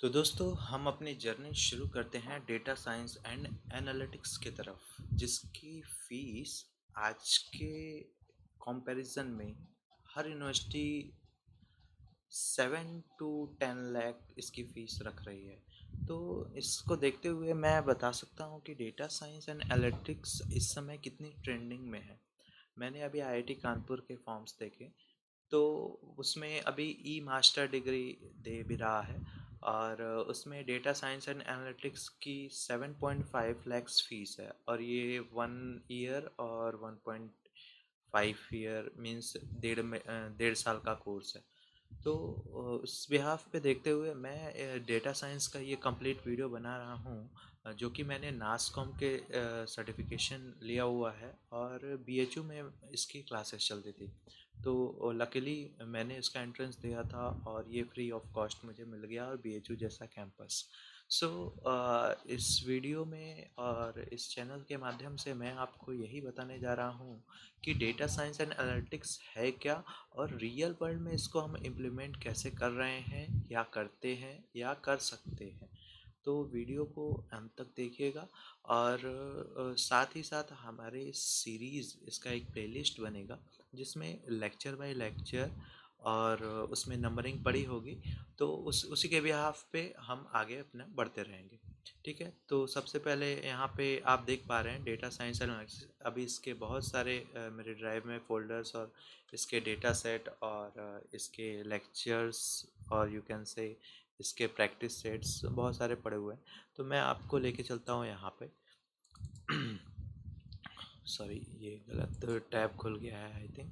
तो दोस्तों हम अपनी जर्नी शुरू करते हैं डेटा साइंस एंड एनालिटिक्स की तरफ, जिसकी फीस आज के कंपैरिजन में हर यूनिवर्सिटी 7 to 10 लाख इसकी फ़ीस रख रही है। तो इसको देखते हुए मैं बता सकता हूँ कि डेटा साइंस एंड एनालिटिक्स इस समय कितनी ट्रेंडिंग में है। मैंने अभी आईआईटी कानपुर के फॉर्म्स देखे, तो उसमें अभी ई मास्टर डिग्री दे भी रहा है और उसमें डेटा साइंस एंड एनालिटिक्स की 7.5 लैक्स फ़ीस है और ये 1 ईयर और 1.5 ईयर मीन्स 1.5 साल का कोर्स है। तो उस बिहाफ पे देखते हुए मैं डेटा साइंस का ये कंप्लीट वीडियो बना रहा हूँ, जो कि मैंने नासकॉम के सर्टिफिकेशन लिया हुआ है और बीएचयू में इसकी क्लासेस चलती थी। तो लकीली मैंने इसका एंट्रेंस दिया था और ये फ्री ऑफ कॉस्ट मुझे मिल गया और बीएचयू जैसा कैंपस। सो इस वीडियो में और इस चैनल के माध्यम से मैं आपको यही बताने जा रहा हूँ कि डेटा साइंस एंड एनालिटिक्स है क्या और रियल वर्ल्ड में इसको हम इम्प्लीमेंट कैसे कर रहे हैं या करते हैं या कर सकते हैं। तो वीडियो को अंत तक देखिएगा और साथ ही साथ हमारे इस सीरीज़ इसका एक प्लेलिस्ट बनेगा जिसमें लेक्चर बाय लेक्चर और उसमें नंबरिंग पड़ी होगी। तो उसी के बिहाफ पे हम आगे अपना बढ़ते रहेंगे। ठीक है, तो सबसे पहले यहाँ पे आप देख पा रहे हैं डेटा साइंस एनालिसिस। अभी इसके बहुत सारे मेरे ड्राइव में फ़ोल्डर्स और इसके डेटा सेट और इसके लेक्चर्स और यू कैन से इसके प्रैक्टिस सेट्स बहुत सारे पड़े हुए हैं। तो मैं आपको लेके चलता हूँ यहाँ पे। सॉरी, ये गलत टैब खुल गया है आई थिंक।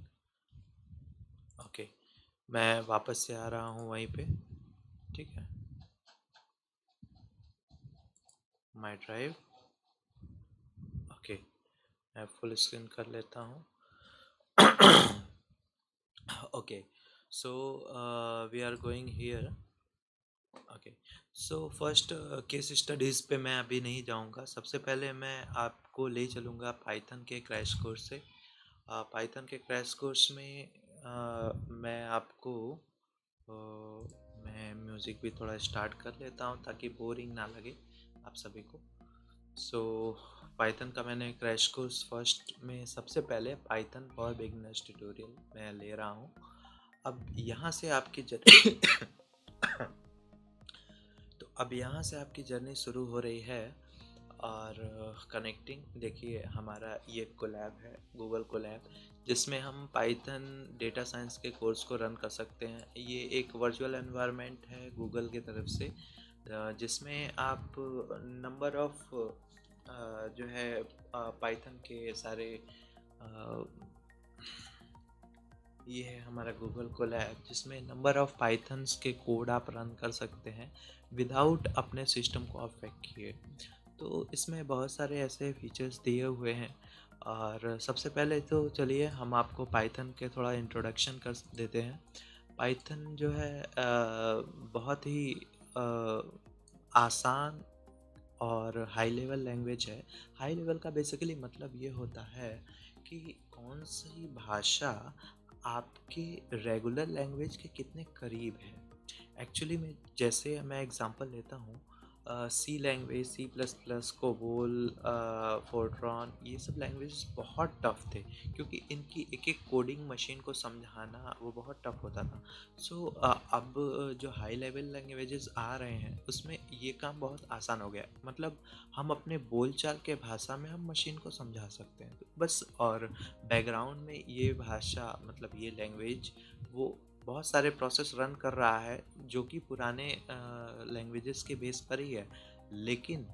ओके, मैं वापस से आ रहा हूँ वहीं पे। ठीक है, माई ड्राइव। ओके, मैं फुल स्क्रीन कर लेता हूँ। Okay, so we are going here. Okay, so first case studies पे मैं अभी नहीं जाऊंगा। सबसे पहले मैं आपको ले चलूँगा पाइथन के क्रैश कोर्स से। पाइथन के क्रैश कोर्स में मैं आपको मैं म्यूज़िक भी थोड़ा स्टार्ट कर लेता हूँ ताकि बोरिंग ना लगे आप सभी को। सो पाइथन का मैंने क्रैश कोर्स फर्स्ट में सबसे पहले पाइथन फॉर बिगिनर्स ट्यूटोरियल मैं ले रहा हूँ। अब यहाँ से आपकी तो अब यहाँ से आपकी जर्नी शुरू हो रही है और कनेक्टिंग देखिए हमारा ये कोलैब है, गूगल कोलैब, जिसमें हम पाइथन डेटा साइंस के कोर्स को रन कर सकते हैं। ये एक वर्चुअल एनवायरनमेंट है गूगल की तरफ से, जिसमें आप नंबर ऑफ जो है पाइथन के सारे ये है हमारा गूगल कोलैब, जिसमें नंबर ऑफ पाइथन्स के कोड आप रन कर सकते हैं विदाउट अपने सिस्टम को अफेक्ट किए। तो इसमें बहुत सारे ऐसे फीचर्स दिए हुए हैं और सबसे पहले तो चलिए हम आपको पाइथन के थोड़ा इंट्रोडक्शन कर देते हैं। पाइथन जो है बहुत ही आसान और हाई लेवल लैंग्वेज है। हाई लेवल का बेसिकली मतलब ये होता है कि कौन सी भाषा आपके रेगुलर लैंग्वेज के कितने करीब है। एक्चुअली में जैसे मैं एग्जांपल लेता हूँ, C language, C plus plus, COBOL, Fortran, ये सब लैंग्वेज बहुत टफ थे क्योंकि इनकी एक एक कोडिंग मशीन को समझाना वो बहुत टफ होता था। सो अब जो हाई लेवल लैंग्वेजेस आ रहे हैं उसमें ये काम बहुत आसान हो गया है। मतलब हम अपने बोलचाल के भाषा में हम मशीन को समझा सकते हैं, तो बस। और बैकग्राउंड में ये भाषा मतलब ये लैंग्वेज वो बहुत सारे प्रोसेस रन कर रहा है जो कि पुराने लैंग्वेजेस के बेस पर ही है। लेकिन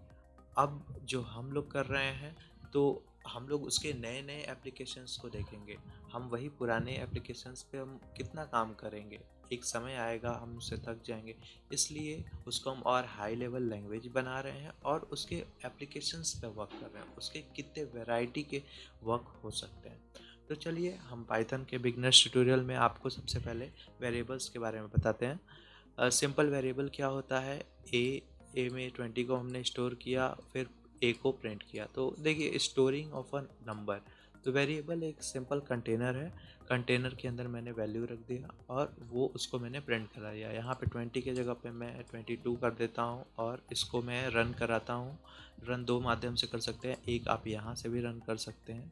अब जो हम लोग कर रहे हैं तो हम लोग उसके नए नए एप्लीकेशंस को देखेंगे। हम वही पुराने एप्लीकेशंस पे हम कितना काम करेंगे, एक समय आएगा हम उससे थक जाएंगे। इसलिए उसको हम और हाई लेवल लैंग्वेज बना रहे हैं और उसके एप्लीकेशंस पे वर्क कर रहे हैं, उसके कितने वैरायटी के वर्क हो सकते हैं। तो चलिए हम पाइथन के बिगनर्स ट्यूटोरियल में आपको सबसे पहले वेरिएबल्स के बारे में बताते हैं। सिंपल वेरिएबल क्या होता है, ए में 20 को हमने स्टोर किया, फिर ए को प्रिंट किया। तो देखिए स्टोरिंग ऑफ अ नंबर, तो वेरिएबल एक सिंपल कंटेनर है, कंटेनर के अंदर मैंने वैल्यू रख दिया और वो उसको मैंने प्रिंट करा दिया। यहाँ पे 20 के जगह पे मैं 22 कर देता हूँ और इसको मैं रन कराता हूँ। रन दो माध्यम से कर सकते हैं, एक आप यहाँ से भी रन कर सकते हैं,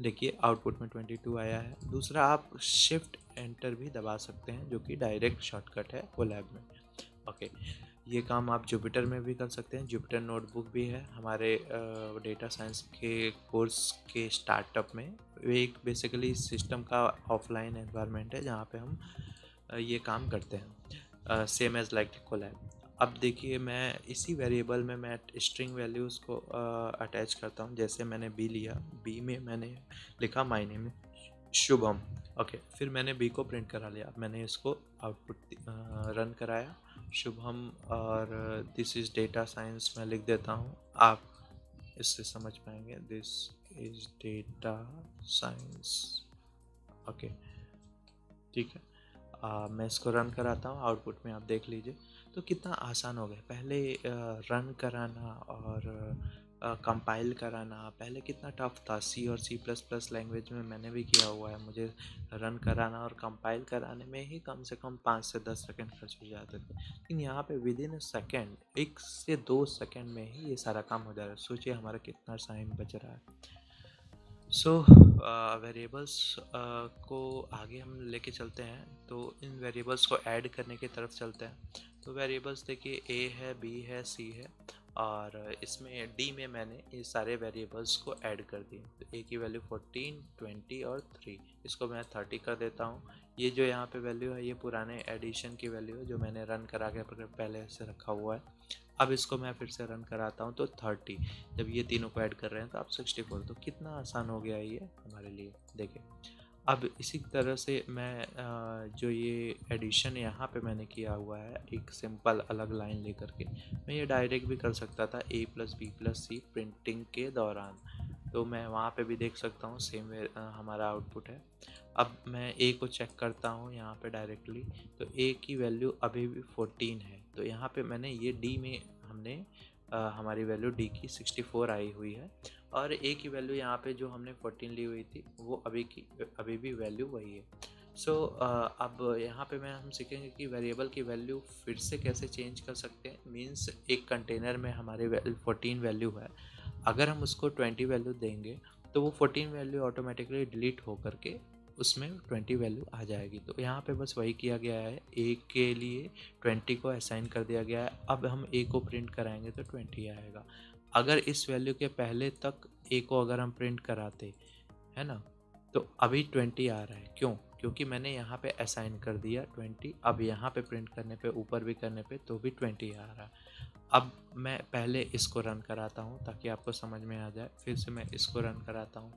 देखिए आउटपुट में 22 आया है। दूसरा आप शिफ्ट एंटर भी दबा सकते हैं जो कि डायरेक्ट शॉर्टकट है कोलैब में। ओके, ये काम आप जुपिटर में भी कर सकते हैं। जुपिटर नोटबुक भी है हमारे डेटा साइंस के कोर्स के स्टार्टअप में। एक बेसिकली सिस्टम का ऑफलाइन एनवायरनमेंट है जहाँ पे हम ये काम करते हैं, सेम एज लाइक कोलैब। अब देखिए मैं इसी वेरिएबल में मैं स्ट्रिंग वैल्यूज़ को अटैच करता हूँ। जैसे मैंने बी लिया, बी में मैंने लिखा माय नेम शुभम। ओके, फिर मैंने बी को प्रिंट करा लिया। मैंने इसको आउटपुट रन कराया शुभम, और दिस इज़ डेटा साइंस मैं लिख देता हूँ, आप इससे समझ पाएंगे। This is data science. Okay, ठीक है। मैं इसको रन कराता हूँ, आउटपुट में आप देख लीजिए। तो कितना आसान हो गया। पहले रन कराना और कंपाइल कराना पहले कितना टफ था। सी और सी प्लस प्लस लैंग्वेज में मैंने भी किया हुआ है। मुझे रन कराना और कंपाइल कराने में ही कम से कम 5 से 10 सेकंड खर्च हो जाते थे, लेकिन यहाँ पे विद इन अ सेकेंड, 1 से 2 सेकंड में ही ये सारा काम हो जा रहा है। सोचिए हमारा कितना टाइम बच रहा है। सो वेरिएबल्स को आगे हम लेके चलते हैं, तो इन वेरिएबल्स को ऐड करने की तरफ चलते हैं। तो वेरिएबल्स देखिए ए है, बी है, सी है, और इसमें डी में मैंने ये सारे वेरिएबल्स को ऐड कर दिए। तो ए की वैल्यू 14, 20 और 3, इसको मैं 30 कर देता हूँ। ये जो यहाँ पे वैल्यू है ये पुराने एडिशन की वैल्यू है जो मैंने रन करा के पहले से रखा हुआ है। अब इसको मैं फिर से रन कराता हूँ तो 30, जब ये तीनों को ऐड कर रहे हैं तो आप 64। तो कितना आसान हो गया ये हमारे लिए, देखिए। अब इसी तरह से मैं जो ये एडिशन यहाँ पे मैंने किया हुआ है एक सिंपल अलग लाइन लेकर के, मैं ये डायरेक्ट भी कर सकता था a plus B plus C printing के दौरान। तो मैं वहाँ पे भी देख सकता हूँ सेम हमारा आउटपुट है। अब मैं a को चेक करता हूँ यहाँ पे डायरेक्टली, तो a की वैल्यू अभी भी 14 है। तो यहाँ पे मैंने ये d में हमने हमारी वैल्यू d की 64 आई हुई है, और a की वैल्यू यहाँ पे जो हमने 14 ली हुई थी वो अभी भी वैल्यू वही है। सो अब यहाँ पे हम सीखेंगे कि वेरिएबल की वैल्यू फिर से कैसे चेंज कर सकते हैं। मीन्स एक कंटेनर में हमारे 14 वैल्यू है, अगर हम उसको 20 वैल्यू देंगे तो वो 14 वैल्यू ऑटोमेटिकली डिलीट हो करके उसमें 20 वैल्यू आ जाएगी। तो यहाँ पे बस वही किया गया है, ए के लिए 20 को असाइन कर दिया गया है। अब हम ए को प्रिंट कराएंगे तो 20 आएगा। अगर इस वैल्यू के पहले तक ए को अगर हम प्रिंट कराते है ना, तो अभी 20 आ रहा है। क्यों? क्योंकि मैंने यहाँ पे असाइन कर दिया 20। अब यहाँ पे प्रिंट करने पे, ऊपर भी करने पे तो भी 20 आ रहा है। अब मैं पहले इसको रन कराता हूँ ताकि आपको समझ में आ जाए। फिर से मैं इसको रन कराता हूँ,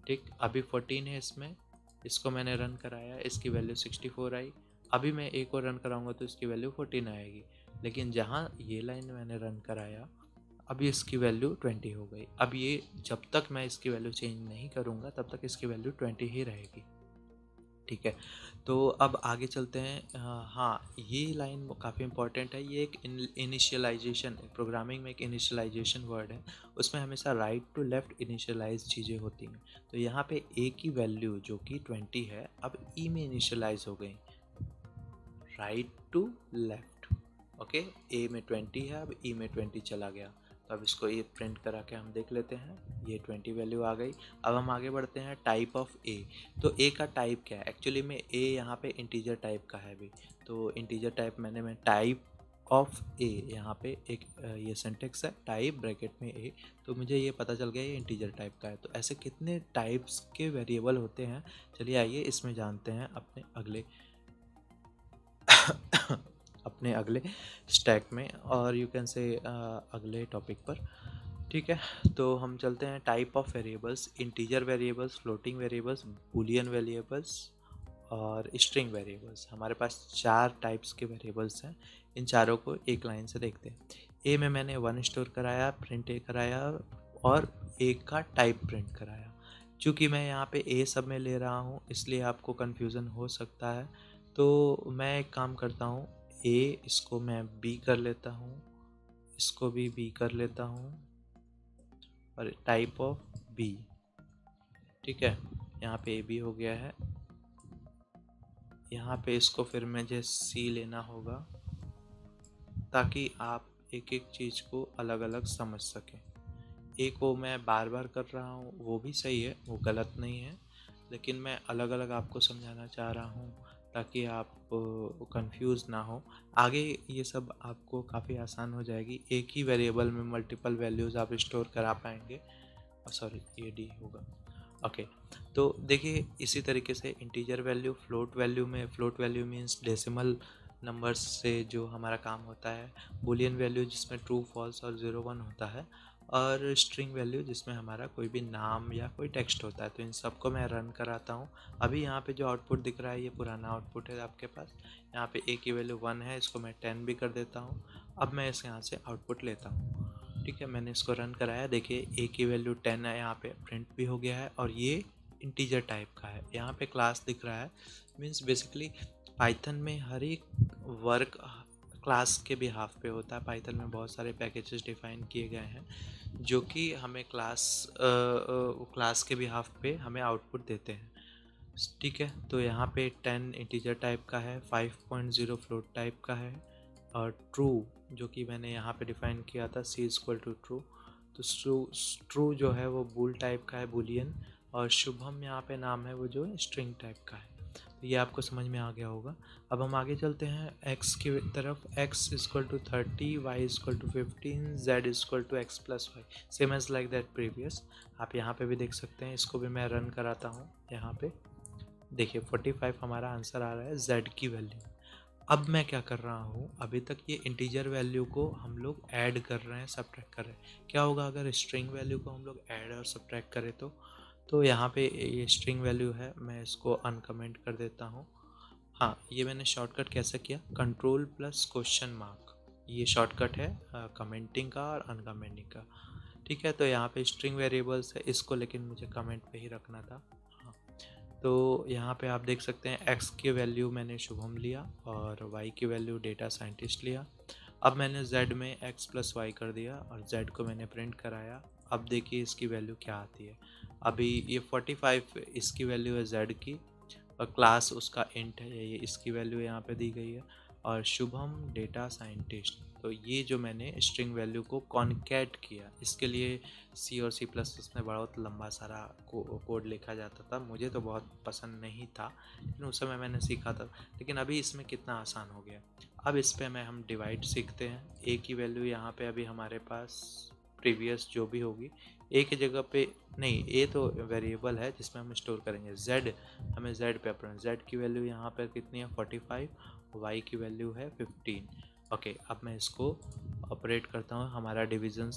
ठीक। अभी 14 है इसमें, इसको मैंने रन कराया, इसकी वैल्यू 64 आई। अभी मैं ए को रन कराऊंगा तो इसकी वैल्यू 14 आएगी, लेकिन जहाँ ये लाइन मैंने रन कराया अभी इसकी वैल्यू 20 हो गई। अब ये जब तक मैं इसकी वैल्यू चेंज नहीं करूँगा तब तक इसकी वैल्यू 20 ही रहेगी, ठीक है। तो अब आगे चलते हैं। हाँ, ये लाइन काफ़ी इंपॉर्टेंट है। ये एक इनिशियलाइजेशन, प्रोग्रामिंग में एक इनिशियलाइजेशन वर्ड है, उसमें हमेशा राइट टू लेफ़्ट इनिशियलाइज चीज़ें होती हैं। तो यहाँ पे ए की वैल्यू जो कि 20 है अब ई में इनिशियलाइज हो गई, राइट टू लेफ़्ट। ओके, ए में 20 है, अब ई में 20 चला गया। तो अब इसको ये प्रिंट करा के हम देख लेते हैं, ये 20 वैल्यू आ गई। अब हम आगे बढ़ते हैं टाइप ऑफ ए। तो ए का टाइप क्या है? एक्चुअली में ए यहाँ पे इंटीजर टाइप का है भी। तो इंटीजर टाइप मैं टाइप ऑफ ए, यहाँ पे एक ये सिंटेक्स है, टाइप ब्रैकेट में ए। तो मुझे ये पता चल गया ये इंटीजर टाइप का है। तो ऐसे कितने टाइप्स के वेरिएबल होते हैं, चलिए आइए इसमें जानते हैं अपने अगले स्टैक में, और यू कैन से अगले टॉपिक पर, ठीक है। तो हम चलते हैं type of variables, integer variables, floating variables, Boolean variables और स्ट्रिंग वेरिएबल्स। हमारे पास 4 टाइप्स के वेरिएबल्स हैं। इन चारों को एक लाइन से देखते हैं। ए में मैंने 1 स्टोर कराया, प्रिंट ए कराया और ए का टाइप प्रिंट कराया। चूँकि मैं यहाँ पे ए सब में ले रहा हूँ इसलिए आपको कन्फ्यूज़न हो सकता है। तो मैं एक काम करता हूँ, ए इसको मैं बी कर लेता हूँ, इसको भी बी कर लेता हूँ, और टाइप ऑफ बी, ठीक है, यहाँ पे ए बी हो गया है। यहाँ पे इसको फिर मुझे सी लेना होगा ताकि आप एक एक चीज़ को अलग अलग समझ सकें। ए को मैं बार बार कर रहा हूँ, वो भी सही है, वो गलत नहीं है, लेकिन मैं अलग अलग आपको समझाना चाह रहा हूँ ताकि आप कंफ्यूज ना हो। आगे ये सब आपको काफ़ी आसान हो जाएगी, एक ही वेरिएबल में मल्टीपल वैल्यूज़ आप स्टोर करा पाएंगे। सॉरी, ये डी होगा। ओके, तो देखिए इसी तरीके से इंटीजर वैल्यू, फ्लोट वैल्यू में, float value means decimal numbers से जो हमारा काम होता है, बूलियन वैल्यू जिसमें ट्रू फॉल्स और 0 1 होता है, और स्ट्रिंग वैल्यू जिसमें हमारा कोई भी नाम या कोई टेक्स्ट होता है। तो इन सबको मैं रन कराता हूँ। अभी यहाँ पे जो आउटपुट दिख रहा है ये पुराना आउटपुट है आपके पास। यहाँ पे ए की वैल्यू 1 है, इसको मैं 10 भी कर देता हूँ। अब मैं इस यहाँ से आउटपुट लेता हूँ। ठीक है, मैंने इसको रन कराया, देखिए ए की वैल्यू 10 है, यहाँ पे प्रिंट भी हो गया है, और ये इंटीजर टाइप का है। यहाँ पे क्लास दिख रहा है, मीन्स बेसिकली पाइथन में हर एक वर्क क्लास के बिहाफ पे होता है। पाइथन में बहुत सारे पैकेजेस डिफाइन किए गए हैं जो कि हमें क्लास के बिहाफ पे हमें आउटपुट देते हैं। ठीक है, तो यहाँ पे 10 इंटीजर टाइप का है, 5.0 फ्लोट टाइप का है, और ट्रू जो कि मैंने यहाँ पे डिफाइन किया था, सी इक्वल टू ट्रू। तो ट्रू जो है वो बूल टाइप का है, बूलियन, और शुभम यहाँ पे नाम है वो जो स्ट्रिंग टाइप का है। तो ये आपको समझ में आ गया होगा। अब हम आगे चलते हैं x की तरफ। x equal to 30, y equal to 15, z equal to x plus y, same as like that previous. आप यहाँ पे भी देख सकते हैं, इसको भी मैं रन कराता हूँ। यहाँ पे देखिए 45 हमारा आंसर आ रहा है z की वैल्यू। अब मैं क्या कर रहा हूँ, अभी तक ये इंटीजर वैल्यू को हम लोग ऐड कर रहे हैं, सब्ट्रैक्ट कर रहे हैं। क्या होगा अगर स्ट्रिंग वैल्यू को हम लोग ऐड और सब्ट्रैक्ट करें तो यहाँ पे ये स्ट्रिंग वैल्यू है, मैं इसको अनकमेंट कर देता हूँ। हाँ, ये मैंने शॉर्टकट कैसे किया, कंट्रोल प्लस क्वेश्चन मार्क, ये शॉर्टकट है कमेंटिंग का और अनकमेंटिंग का। ठीक है, तो यहाँ पे स्ट्रिंग वेरिएबल्स है, इसको लेकिन मुझे कमेंट पे ही रखना था। हाँ, तो यहाँ पे आप देख सकते हैं x की वैल्यू मैंने शुभम लिया और y की वैल्यू डेटा साइंटिस्ट लिया। अब मैंने z में x प्लस वाई कर दिया और z को मैंने प्रिंट कराया। अब देखिए इसकी वैल्यू क्या आती है। अभी ये 45 इसकी वैल्यू है z की, और क्लास उसका इंट है, ये इसकी वैल्यू यहाँ पे दी गई है, और शुभम डेटा साइंटिस्ट। तो ये जो मैंने स्ट्रिंग वैल्यू को कॉन्कैट किया, इसके लिए सी और सी प्लस प्लस में बहुत लंबा सारा कोड लिखा जाता था, मुझे तो बहुत पसंद नहीं था, लेकिन उस समय मैंने सीखा था। लेकिन अभी इसमें कितना आसान हो गया। अब इस पर हम डिवाइड सीखते हैं। ए की वैल्यू यहाँ पे अभी हमारे पास प्रीवियस जो भी होगी, ए की जगह पे नहीं, ए तो वेरिएबल है जिसमें हम स्टोर करेंगे। जेड, हमें जेड पे अपना, जेड की वैल्यू यहाँ पर कितनी है 45, वाई की वैल्यू है 15। ओके, अब मैं इसको ऑपरेट करता हूँ। हमारा डिविजन,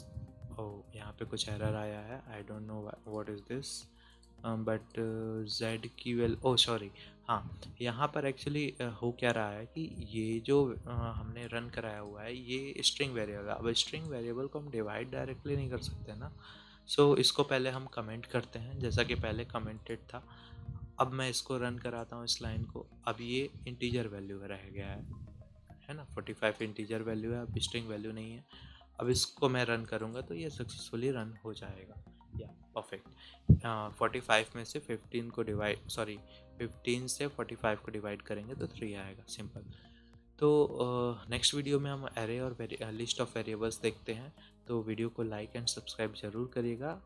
ओह यहाँ पे कुछ एरर आया है, I don't know what is this, but Z की ओह सॉरी, हाँ यहाँ पर एक्चुअली हो क्या रहा है कि ये जो हमने रन कराया हुआ है ये स्ट्रिंग वेरिएबल। अब स्ट्रिंग वेरिएबल को हम डिवाइड डायरेक्टली नहीं कर सकते ना, सो इसको पहले हम कमेंट करते हैं जैसा कि पहले कमेंटेड था। अब मैं इसको रन कराता हूँ इस लाइन को। अब ये इंटीजर वैल्यू रह गया है ना, 45 इंटीजर वैल्यू है, अब स्ट्रिंग वैल्यू नहीं है। अब इसको मैं रन करूँगा तो ये सक्सेसफुली रन हो जाएगा, या परफेक्ट। 45 में से 15 को डिवाइड, सॉरी 15 से 45 को डिवाइड करेंगे तो 3 आएगा, सिंपल। तो नेक्स्ट वीडियो में हम एरे और लिस्ट ऑफ वेरिएबल्स देखते हैं। तो वीडियो को लाइक एंड सब्सक्राइब जरूर करिएगा,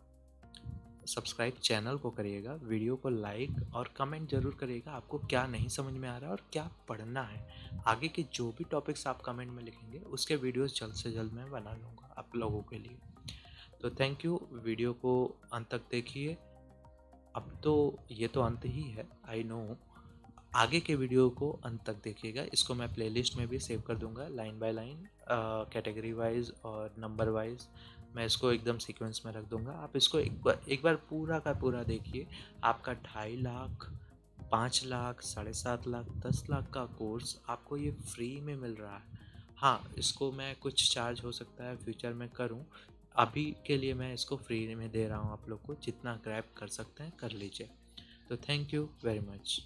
सब्सक्राइब चैनल को करिएगा, वीडियो को लाइक और कमेंट जरूर करिएगा आपको क्या नहीं समझ में आ रहा है और क्या पढ़ना है। आगे के जो भी टॉपिक्स आप कमेंट में लिखेंगे उसके वीडियोस जल्द से जल्द मैं बना लूँगा आप लोगों के लिए। तो थैंक यू, वीडियो को अंत तक देखिए। अब तो ये तो अंत ही है, आई नो, आगे के वीडियो को अंत तक देखिएगा। इसको मैं प्लेलिस्ट में भी सेव कर दूंगा, line by line, category wise और नंबर वाइज मैं इसको एकदम सीक्वेंस में रख दूंगा। आप इसको एक बार पूरा का पूरा देखिए। आपका 2.5 लाख, 5 लाख, 7.5 लाख, 10 लाख का कोर्स आपको ये फ्री में मिल रहा है। हाँ, इसको मैं कुछ चार्ज हो सकता है फ्यूचर में करूँ, अभी के लिए मैं इसको फ्री में दे रहा हूँ। आप लोग को जितना ग्रैब कर सकते हैं कर लीजिए। तो थैंक यू वेरी मच।